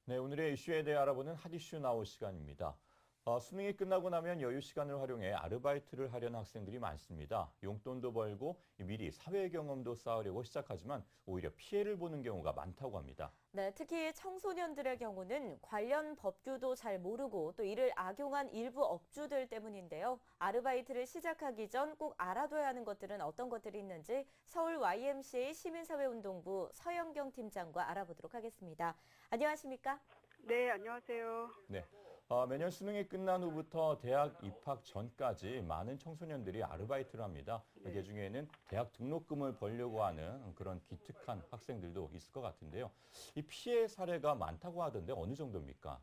네, 오늘의 이슈에 대해 알아보는 핫이슈 나올 시간입니다. 수능이 끝나고 나면 여유 시간을 활용해 아르바이트를 하려는 학생들이 많습니다. 용돈도 벌고 미리 사회 경험도 쌓으려고 시작하지만 오히려 피해를 보는 경우가 많다고 합니다. 네, 특히 청소년들의 경우는 관련 법규도 잘 모르고 또 이를 악용한 일부 업주들 때문인데요. 아르바이트를 시작하기 전 꼭 알아둬야 하는 것들은 어떤 것들이 있는지 서울 YMCA 시민사회운동부 서영경 팀장과 알아보도록 하겠습니다. 안녕하십니까? 네, 안녕하세요. 네, 매년 수능이 끝난 후부터 대학 입학 전까지 많은 청소년들이 아르바이트를 합니다. 그 중에는 대학 등록금을 벌려고 하는 그런 기특한 학생들도 있을 것 같은데요. 이 피해 사례가 많다고 하던데 어느 정도입니까?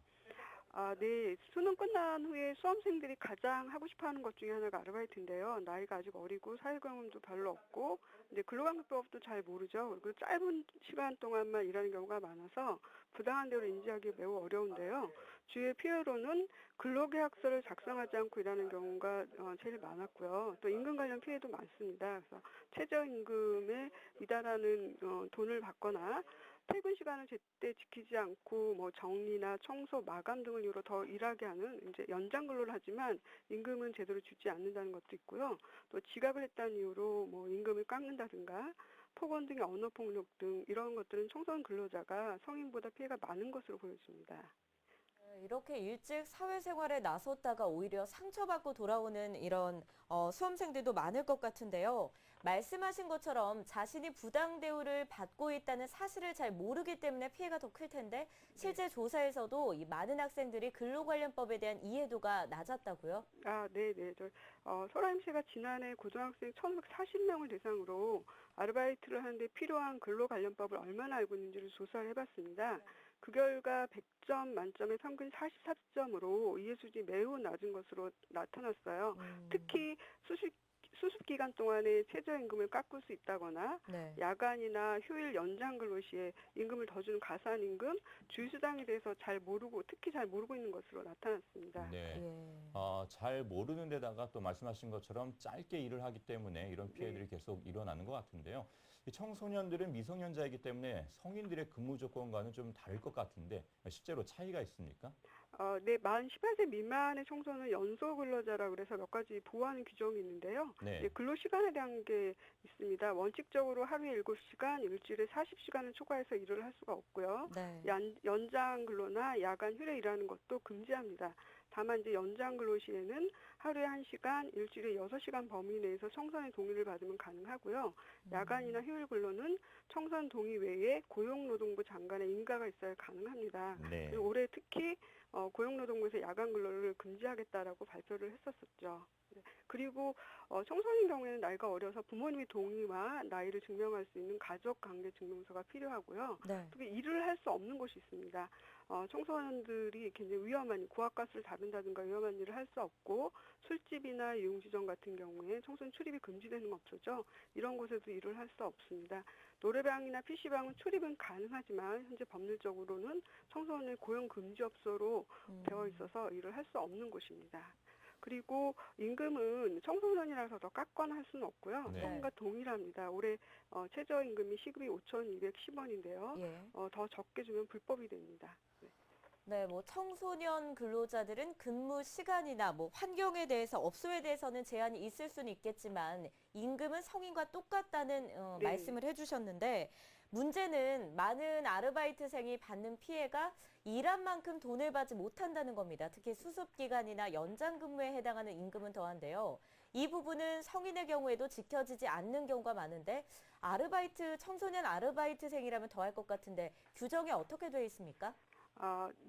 네. 수능 끝난 후에 수험생들이 가장 하고 싶어 하는 것 중에 하나가 아르바이트인데요. 나이가 아직 어리고 사회 경험도 별로 없고, 이제 근로관계법도 잘 모르죠. 그리고 짧은 시간 동안만 일하는 경우가 많아서 부당한 대우를 인지하기 매우 어려운데요. 주의 피해로는 근로계약서를 작성하지 않고 일하는 경우가 제일 많았고요. 또 임금 관련 피해도 많습니다. 그래서 최저임금에 미달하는 돈을 받거나 퇴근 시간을 제때 지키지 않고 뭐 정리나 청소, 마감 등을 이유로 더 일하게 하는 이제 연장 근로를 하지만 임금은 제대로 주지 않는다는 것도 있고요. 또 지각을 했다는 이유로 뭐 임금을 깎는다든가 폭언 등의 언어 폭력 등 이런 것들은 청소년 근로자가 성인보다 피해가 많은 것으로 보여집니다. 이렇게 일찍 사회생활에 나섰다가 오히려 상처받고 돌아오는 이런 수험생들도 많을 것 같은데요. 말씀하신 것처럼 자신이 부당 대우를 받고 있다는 사실을 잘 모르기 때문에 피해가 더 클 텐데 실제 조사에서도 이 많은 학생들이 근로관련법에 대한 이해도가 낮았다고요? 네네. 서울MC가 지난해 고등학생 1,540명을 대상으로 아르바이트를 하는데 필요한 근로관련법을 얼마나 알고 있는지를 조사를 해봤습니다. 그 결과 100점 만점에 평균 44점으로 이해 수준이 매우 낮은 것으로 나타났어요. 특히 수습 기간 동안에 최저임금을 깎을 수 있다거나 네. 야간이나 휴일 연장 근로 시에 임금을 더 주는 가산임금, 주휴수당에 대해서 잘 모르고 특히 잘 모르고 있는 것으로 나타났습니다. 네. 예. 잘 모르는 데다가 또 말씀하신 것처럼 짧게 일을 하기 때문에 이런 피해들이 네. 계속 일어나는 것 같은데요. 이 청소년들은 미성년자이기 때문에 성인들의 근무 조건과는 좀 다를 것 같은데 실제로 차이가 있습니까? 네, 만 18세 미만의 청소는 연소 근로자라고 그래서 몇 가지 보호하는 규정이 있는데요. 네. 네, 근로 시간에 대한 게 있습니다. 원칙적으로 하루에 7시간, 일주일에 40시간을 초과해서 일을 할 수가 없고요. 네. 연장 근로나 야간 휴일에 일하는 것도 금지합니다. 다만 이제 연장 근로 시에는 하루에 1시간, 일주일에 6시간 범위 내에서 청소년의 동의를 받으면 가능하고요. 야간이나 휴일 근로는 청소년 동의 외에 고용노동부 장관의 인가가 있어야 가능합니다. 네. 그리고 올해 특히 고용노동부에서 야간 근로를 금지하겠다라고 발표를 했었었죠. 네. 그리고 청소년 경우에는 나이가 어려서 부모님의 동의와 나이를 증명할 수 있는 가족관계증명서가 필요하고요. 네. 특히 일을 할 수 없는 곳이 있습니다. 청소년들이 굉장히 위험한 고압가스를 다룬다든가 위험한 일을 할 수 없고 술집이나 유흥지점 같은 경우에 청소년 출입이 금지되는 업소죠. 이런 곳에도 일을 할 수 없습니다. 노래방이나 PC방은 출입은 가능하지만 현재 법률적으로는 청소년의 고용 금지 업소로 되어 있어서 일을 할 수 없는 곳입니다. 그리고 임금은 청소년이라서 더 깎거나 할 수는 없고요. 네. 성인과 동일합니다. 올해 최저임금이 시급이 5,210원인데요. 예. 더 적게 주면 불법이 됩니다. 네. 네, 뭐 청소년 근로자들은 근무 시간이나 뭐 환경에 대해서 업소에 대해서는 제한이 있을 수는 있겠지만 임금은 성인과 똑같다는 네. 말씀을 해주셨는데 문제는 많은 아르바이트생이 받는 피해가 일한 만큼 돈을 받지 못한다는 겁니다. 특히 수습 기간이나 연장 근무에 해당하는 임금은 더한데요. 이 부분은 성인의 경우에도 지켜지지 않는 경우가 많은데 청소년 아르바이트생이라면 더할 것 같은데 규정이 어떻게 되어 있습니까?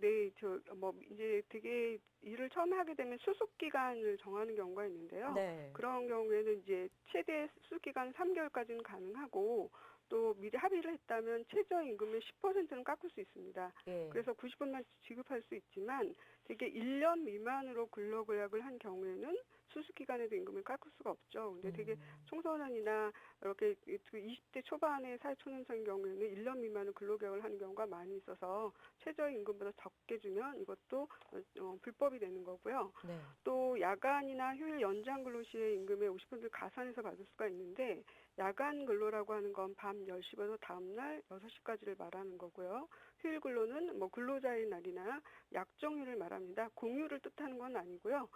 네, 이제 되게 일을 처음 하게 되면 수습 기간을 정하는 경우가 있는데요. 네. 그런 경우에는 이제 최대 수습 기간 3개월까지는 가능하고 또 미리 합의를 했다면 최저임금의 10%는 깎을 수 있습니다. 예. 그래서 90분만 지급할 수 있지만 이게 1년 미만으로 근로계약을 한 경우에는 수습기간에도 임금을 깎을 수가 없죠. 근데 되게 청소년이나 이렇게 20대 초반의 사회초년생의 경우에는 1년 미만으로 근로계약을 하는 경우가 많이 있어서 최저임금보다 적게 주면 이것도 불법이 되는 거고요. 네. 또 야간이나 휴일 연장 근로 시의 임금의 50%를 가산해서 받을 수가 있는데 야간 근로라고 하는 건 밤 10시부터 다음날 6시까지를 말하는 거고요. 휴일 근로는 뭐 근로자의 날이나 약정휴일을 말합니다. 공휴를 뜻하는 건 아니고요.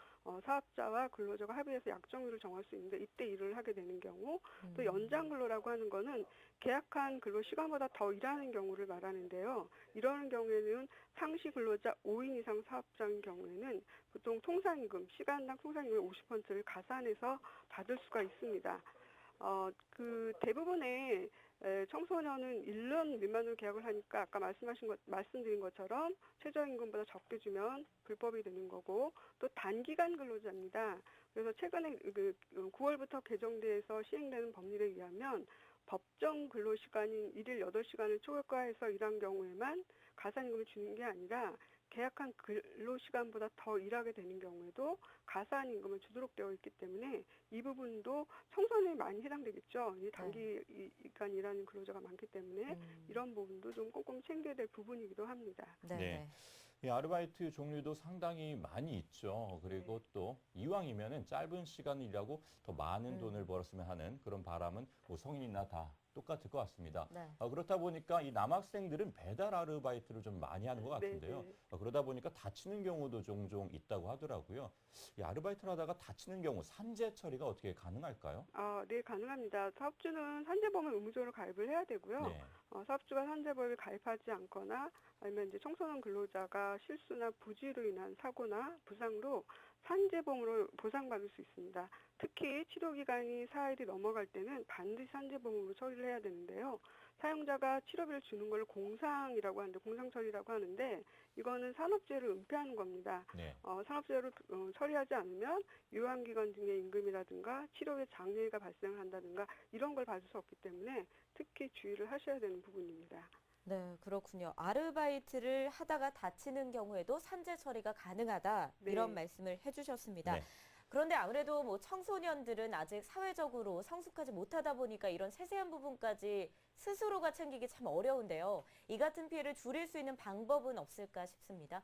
사업자와 근로자가 합의해서 약정휴일을 정할 수 있는데 이때 일을 하게 되는 경우, 또 연장 근로라고 하는 거는 계약한 근로 시간보다 더 일하는 경우를 말하는데요. 이러는 경우에는 상시 근로자 5인 이상 사업자인 경우에는 보통 통상임금, 시간당 통상임금 50%를 가산해서 받을 수가 있습니다. 그 대부분의 청소년은 1년 미만으로 계약을 하니까 아까 말씀드린 것처럼 최저임금보다 적게 주면 불법이 되는 거고, 또 단기간 근로자입니다. 그래서 최근에 9월부터 개정돼서 시행되는 법률에 의하면 법정 근로시간인 일일 8시간을 초과해서 일한 경우에만 가산임금을 주는 게 아니라 계약한 근로시간보다 더 일하게 되는 경우에도 가산임금을 주도록 되어 있기 때문에 이 부분도 청소년이 많이 해당되겠죠. 이 단기간 일하는 근로자가 많기 때문에 이런 부분도 좀 꼼꼼히 챙겨야 될 부분이기도 합니다. 네. 이 아르바이트 종류도 상당히 많이 있죠. 그리고 또 이왕이면은 짧은 시간을 일하고 더 많은 돈을 벌었으면 하는 그런 바람은 뭐 성인이나 다 똑같을 것 같습니다. 네. 그렇다 보니까 이 남학생들은 배달 아르바이트를 좀 많이 하는 것 같은데요. 그러다 보니까 다치는 경우도 종종 있다고 하더라고요. 이 아르바이트를 하다가 다치는 경우 산재 처리가 어떻게 가능할까요? 네, 가능합니다. 사업주는 산재보험을 의무적으로 가입을 해야 되고요. 네. 사업주가 산재보험을 가입하지 않거나 아니면 이제 청소년 근로자가 실수나 부주의로 인한 사고나 부상으로 산재보험으로 보상받을 수 있습니다. 특히 치료기간이 4일이 넘어갈 때는 반드시 산재보험으로 처리를 해야 되는데요. 사용자가 치료비를 주는 걸 공상이라고 하는데, 공상처리라고 하는데, 이거는 산업재해를 은폐하는 겁니다. 네. 산업재해를 처리하지 않으면 유한기간 등의 임금이라든가 치료비 장려가 발생을 한다든가 이런 걸 받을 수 없기 때문에 특히 주의를 하셔야 되는 부분입니다. 네, 그렇군요. 아르바이트를 하다가 다치는 경우에도 산재 처리가 가능하다. 네. 이런 말씀을 해주셨습니다. 네. 그런데 아무래도 뭐 청소년들은 아직 사회적으로 성숙하지 못하다 보니까 이런 세세한 부분까지 스스로가 챙기기 참 어려운데요. 이 같은 피해를 줄일 수 있는 방법은 없을까 싶습니다.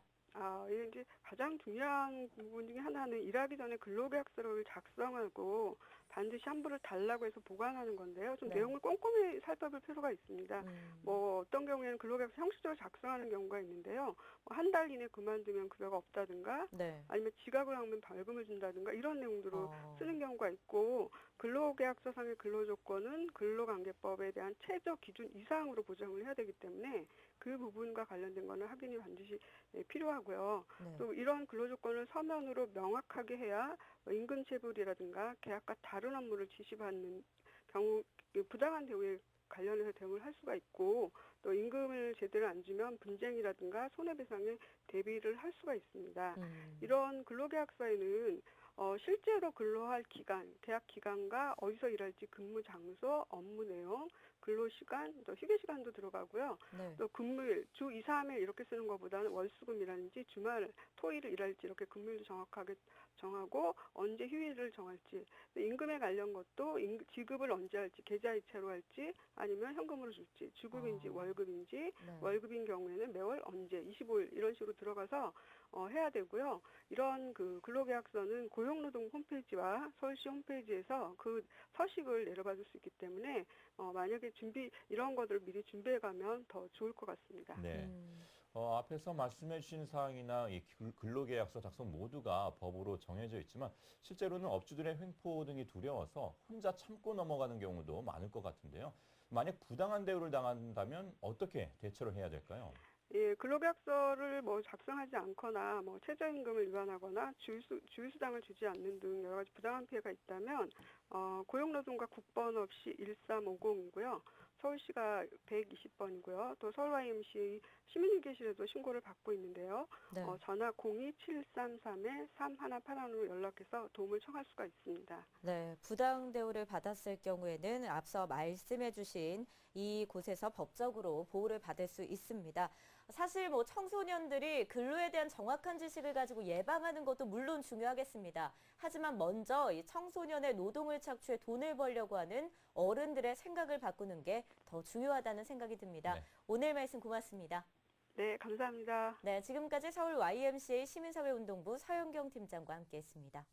이게 이제 가장 중요한 부분 중에 하나는 일하기 전에 근로계약서를 작성하고 반드시 환불을 달라고 해서 보관하는 건데요. 좀 네. 내용을 꼼꼼히 살펴볼 필요가 있습니다. 뭐 어떤 경우에는 근로계약서 형식적으로 작성하는 경우가 있는데요. 한 달 이내 그만두면 급여가 없다든가 네. 아니면 지각을 하면 벌금을 준다든가 이런 내용들로 쓰는 경우가 있고, 근로계약서상의 근로조건은 근로관계법에 대한 최저 기준 이상으로 보장을 해야 되기 때문에 그 부분과 관련된 거는 확인이 반드시 필요하고요. 네. 또 이런 근로조건을 서면으로 명확하게 해야 임금 체불이라든가 계약과 다른 업무를 지시받는 경우 부당한 대우에 관련해서 대응을 할 수가 있고, 또 임금을 제대로 안 주면 분쟁이라든가 손해배상에 대비를 할 수가 있습니다. 이런 근로계약서에는 실제로 근로할 기간, 계약 기간과 어디서 일할지 근무 장소, 업무 내용, 근로시간, 또 휴게시간도 들어가고요. 네. 또 근무일, 주 2, 3일 이렇게 쓰는 것보다는 월수금이라든지 주말, 토일을 일할지 이렇게 근무일도 정확하게 정하고 언제 휴일을 정할지, 임금에 관련 것도 지급을 언제 할지, 계좌이체로 할지 아니면 현금으로 줄지, 주급인지 월급인지, 네. 월급인 경우에는 매월 언제, 25일 이런 식으로 들어가서 해야 되고요. 이런 그 근로계약서는 고용노동 홈페이지와 서울시 홈페이지에서 그 서식을 내려받을 수 있기 때문에 만약에 이런 것들을 미리 준비해 가면 더 좋을 것 같습니다. 네. 앞에서 말씀해 주신 사항이나 이 근로계약서 작성 모두가 법으로 정해져 있지만 실제로는 업주들의 횡포 등이 두려워서 혼자 참고 넘어가는 경우도 많을 것 같은데요. 만약 부당한 대우를 당한다면 어떻게 대처를 해야 될까요? 예, 근로계약서를 뭐 작성하지 않거나 뭐 최저임금을 위반하거나 주휴수당을 주지 않는 등 여러 가지 부당한 피해가 있다면 고용노동과 국번 없이 1350이고요. 서울시가 120번이고요. 또 서울 YMCA 시민일계실에도 신고를 받고 있는데요. 네. 전화 02-733-3181로 연락해서 도움을 청할 수가 있습니다. 네, 부당 대우를 받았을 경우에는 앞서 말씀해 주신 이곳에서 법적으로 보호를 받을 수 있습니다. 사실 뭐 청소년들이 근로에 대한 정확한 지식을 가지고 예방하는 것도 물론 중요하겠습니다. 하지만 먼저 이 청소년의 노동을 착취해 돈을 벌려고 하는 어른들의 생각을 바꾸는 게 더 중요하다는 생각이 듭니다. 네. 오늘 말씀 고맙습니다. 네, 감사합니다. 네, 지금까지 서울 YMCA 시민사회운동부 서영경 팀장과 함께했습니다.